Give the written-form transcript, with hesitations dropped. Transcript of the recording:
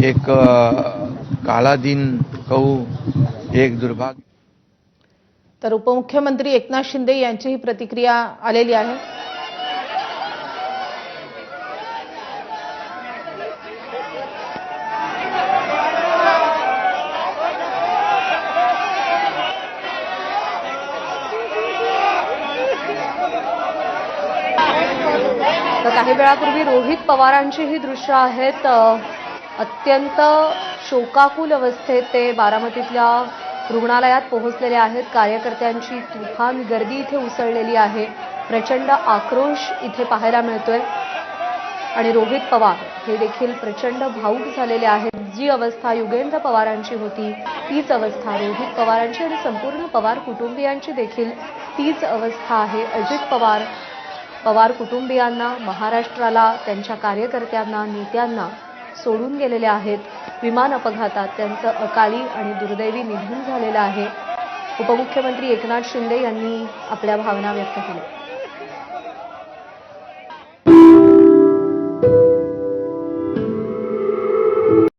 एक काळा दिन कहू, एक दुर्भाग्य। तर उपमुख्यमंत्री एकनाथ शिंदे यांची ही प्रतिक्रिया आलेली आहे। तर काही वेळापूर्वी रोहित पवारांची ही दृश्य आहेत। अत्यंत शोकाकुल अवस्थेत ते बारामतीतल्या रुग्णालयात पोहोचलेले आहेत। कार्यकर्त्यांची तुफान गर्दी इथे उसळलेली आहे। प्रचंड आक्रोश इथे पाहायला मिळतोय आणि रोहित पवार हे देखील प्रचंड भावुक झालेले आहेत। जी अवस्था युगेंद्र पवारांची होती तीच अवस्था रोहित पवारांची आणि संपूर्ण पवार कुटुंबियांची देखील तीच अवस्था आहे। अजित पवार कुटुंबियांना, महाराष्ट्राला, त्यांच्या कार्यकर्त्यांना, नेत्यांना सोडून गेलेले आहेत। विमान अपघातात त्यांचं अकाली आणि दुर्दैवी निधन झालेलं आहे। उपमुख्यमंत्री एकनाथ शिंदे यांनी आपल्या भावना व्यक्त केल्या।